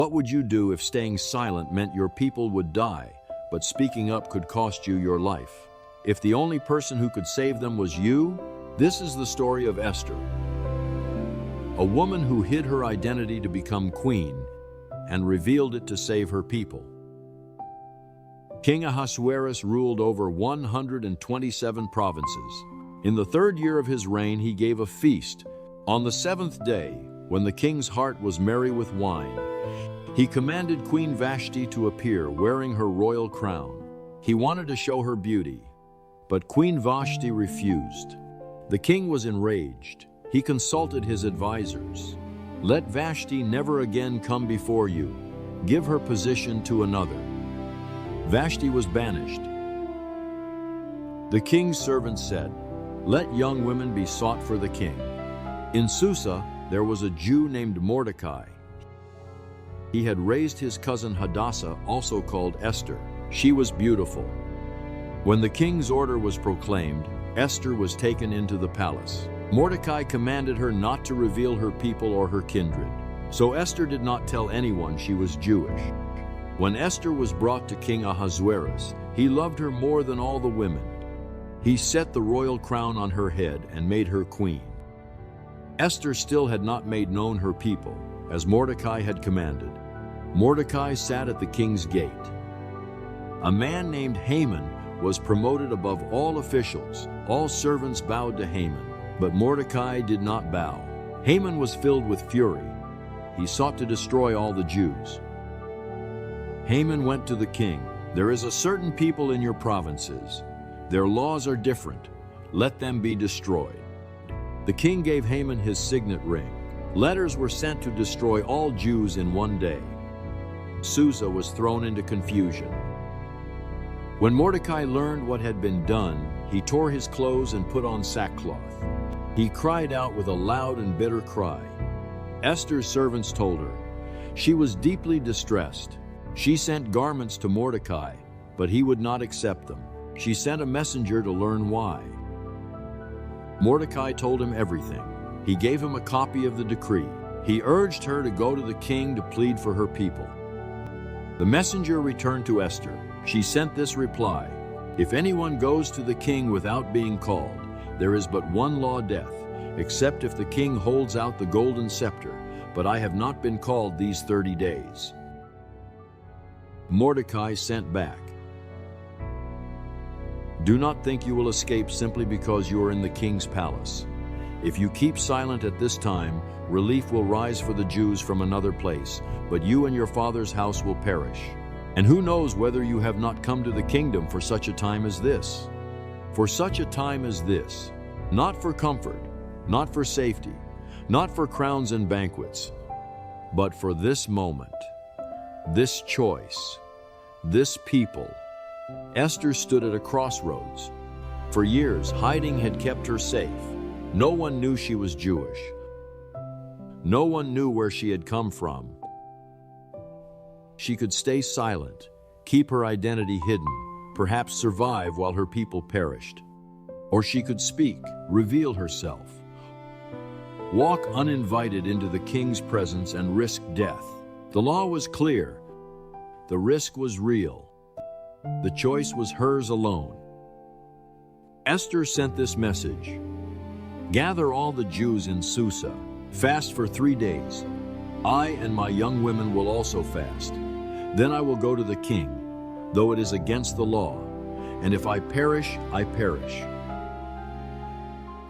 What would you do if staying silent meant your people would die, but speaking up could cost you your life? If the only person who could save them was you? This is the story of Esther, a woman who hid her identity to become queen and revealed it to save her people. King Ahasuerus ruled over 127 provinces. In the 3rd year of his reign, he gave a feast. On the 7th day, when the king's heart was merry with wine, he commanded Queen Vashti to appear wearing her royal crown. He wanted to show her beauty, but Queen Vashti refused. The king was enraged. He consulted his advisors. Let Vashti never again come before you. Give her position to another. Vashti was banished. The king's servants said, "Let young women be sought for the king." In Susa, there was a Jew named Mordecai. He had raised his cousin Hadassah, also called Esther. She was beautiful. When the king's order was proclaimed, Esther was taken into the palace. Mordecai commanded her not to reveal her people or her kindred. So Esther did not tell anyone she was Jewish. When Esther was brought to King Ahasuerus, he loved her more than all the women. He set the royal crown on her head and made her queen. Esther still had not made known her people, as Mordecai had commanded. Mordecai sat at the king's gate. A man named Haman was promoted above all officials. All servants bowed to Haman, but Mordecai did not bow. Haman was filled with fury. He sought to destroy all the Jews. Haman went to the king. "There is a certain people in your provinces. Their laws are different. Let them be destroyed." The king gave Haman his signet ring. Letters were sent to destroy all Jews in one day. Susa was thrown into confusion. When Mordecai learned what had been done, he tore his clothes and put on sackcloth. He cried out with a loud and bitter cry. Esther's servants told her. She was deeply distressed. She sent garments to Mordecai, but he would not accept them. She sent a messenger to learn why. Mordecai told him everything. He gave him a copy of the decree. He urged her to go to the king to plead for her people. The messenger returned to Esther. She sent this reply: "If anyone goes to the king without being called, there is but one law, death, except if the king holds out the golden scepter, but I have not been called these 30 days." Mordecai sent back, "Do not think you will escape simply because you are in the king's palace. If you keep silent at this time, relief will rise for the Jews from another place, but you and your father's house will perish. And who knows whether you have not come to the kingdom for such a time as this? For such a time as this, not for comfort, not for safety, not for crowns and banquets, but for this moment, this choice, this people." Esther stood at a crossroads. For years, hiding had kept her safe. No one knew she was Jewish. No one knew where she had come from. She could stay silent, keep her identity hidden, perhaps survive while her people perished. Or she could speak, reveal herself, walk uninvited into the king's presence and risk death. The law was clear. The risk was real. The choice was hers alone. Esther sent this message: "Gather all the Jews in Susa. Fast for 3 days. I and my young women will also fast. Then I will go to the king, though it is against the law. And if I perish, I perish."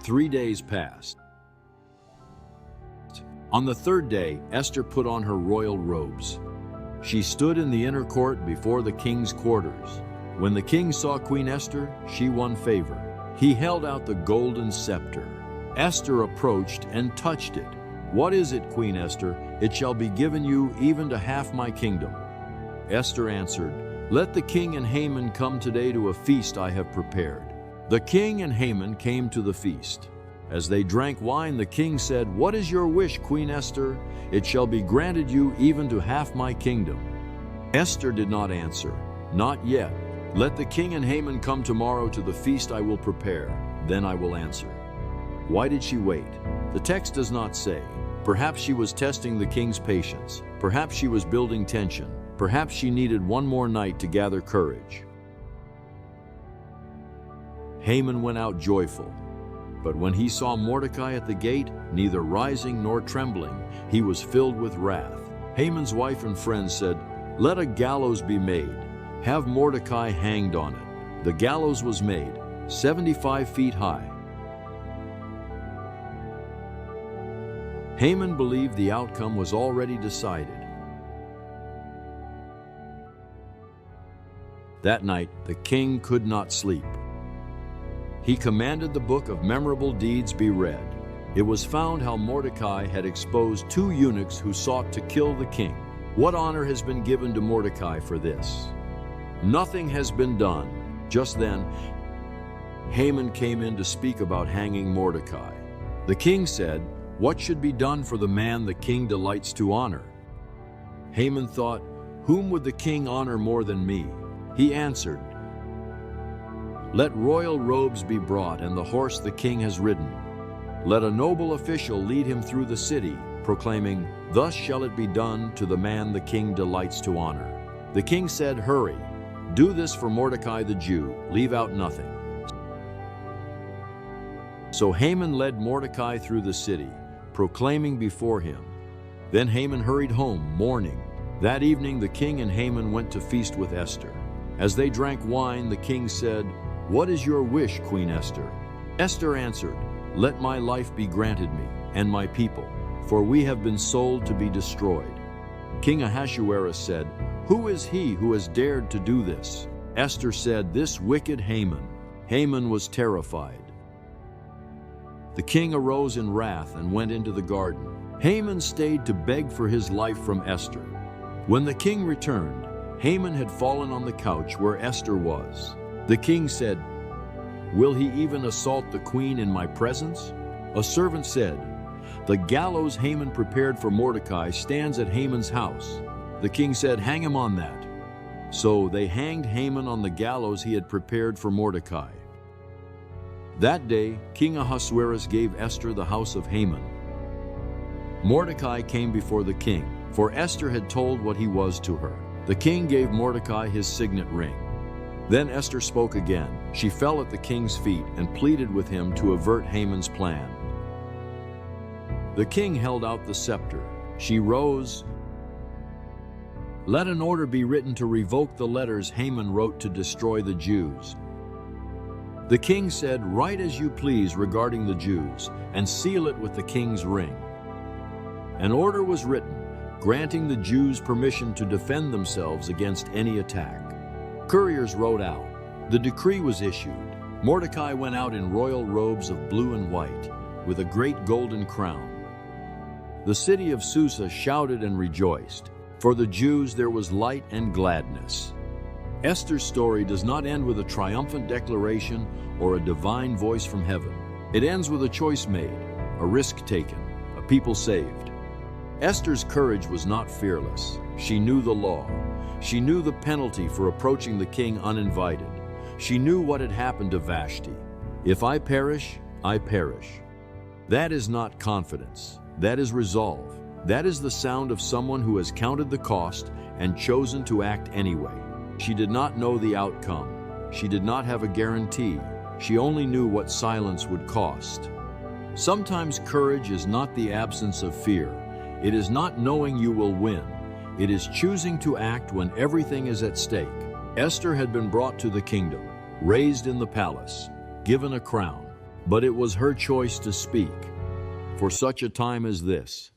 3 days passed. On the 3rd day, Esther put on her royal robes. She stood in the inner court before the king's quarters. When the king saw Queen Esther, she won favor. He held out the golden scepter. Esther approached and touched it. "What is it, Queen Esther? It shall be given you even to half my kingdom." Esther answered, "Let the king and Haman come today to a feast I have prepared." The king and Haman came to the feast. As they drank wine, the king said, "What is your wish, Queen Esther? It shall be granted you even to half my kingdom." Esther did not answer. "Not yet. Let the king and Haman come tomorrow to the feast I will prepare. Then I will answer." Why did she wait? The text does not say. Perhaps she was testing the king's patience. Perhaps she was building tension. Perhaps she needed one more night to gather courage. Haman went out joyful. But when he saw Mordecai at the gate, neither rising nor trembling, he was filled with wrath. Haman's wife and friends said, "Let a gallows be made. Have Mordecai hanged on it." The gallows was made, 75 feet high. Haman believed the outcome was already decided. That night, the king could not sleep. He commanded the book of memorable deeds be read. It was found how Mordecai had exposed 2 eunuchs who sought to kill the king. What honor has been given to Mordecai for this? Nothing has been done. Just then, Haman came in to speak about hanging Mordecai. The king said, "What should be done for the man the king delights to honor?" Haman thought, "Whom would the king honor more than me?" He answered, "Let royal robes be brought and the horse the king has ridden. Let a noble official lead him through the city, proclaiming, 'Thus shall it be done to the man the king delights to honor.'" The king said, "Hurry, do this for Mordecai the Jew, leave out nothing." So Haman led Mordecai through the city, proclaiming before him. Then Haman hurried home, mourning. That evening the king and Haman went to feast with Esther. As they drank wine, the king said, "What is your wish, Queen Esther?" Esther answered, "Let my life be granted me, and my people, for we have been sold to be destroyed." King Ahasuerus said, "Who is he who has dared to do this?" Esther said, "This wicked Haman." Haman was terrified. The king arose in wrath and went into the garden. Haman stayed to beg for his life from Esther. When the king returned, Haman had fallen on the couch where Esther was. The king said, "Will he even assault the queen in my presence?" A servant said, "The gallows Haman prepared for Mordecai stands at Haman's house." The king said, "Hang him on that." So they hanged Haman on the gallows he had prepared for Mordecai. That day, King Ahasuerus gave Esther the house of Haman. Mordecai came before the king, for Esther had told what he was to her. The king gave Mordecai his signet ring. Then Esther spoke again. She fell at the king's feet and pleaded with him to avert Haman's plan. The king held out the scepter. She rose. "Let an order be written to revoke the letters Haman wrote to destroy the Jews." The king said, "Write as you please regarding the Jews, and seal it with the king's ring." An order was written, granting the Jews permission to defend themselves against any attack. Couriers rode out. The decree was issued. Mordecai went out in royal robes of blue and white, with a great golden crown. The city of Susa shouted and rejoiced. For the Jews there was light and gladness. Esther's story does not end with a triumphant declaration or a divine voice from heaven. It ends with a choice made, a risk taken, a people saved. Esther's courage was not fearless. She knew the law. She knew the penalty for approaching the king uninvited. She knew what had happened to Vashti. "If I perish, I perish." That is not confidence. That is resolve. That is the sound of someone who has counted the cost and chosen to act anyway. She did not know the outcome. She did not have a guarantee. She only knew what silence would cost. Sometimes courage is not the absence of fear. It is not knowing you will win. It is choosing to act when everything is at stake. Esther had been brought to the kingdom, raised in the palace, given a crown, but it was her choice to speak. For such a time as this,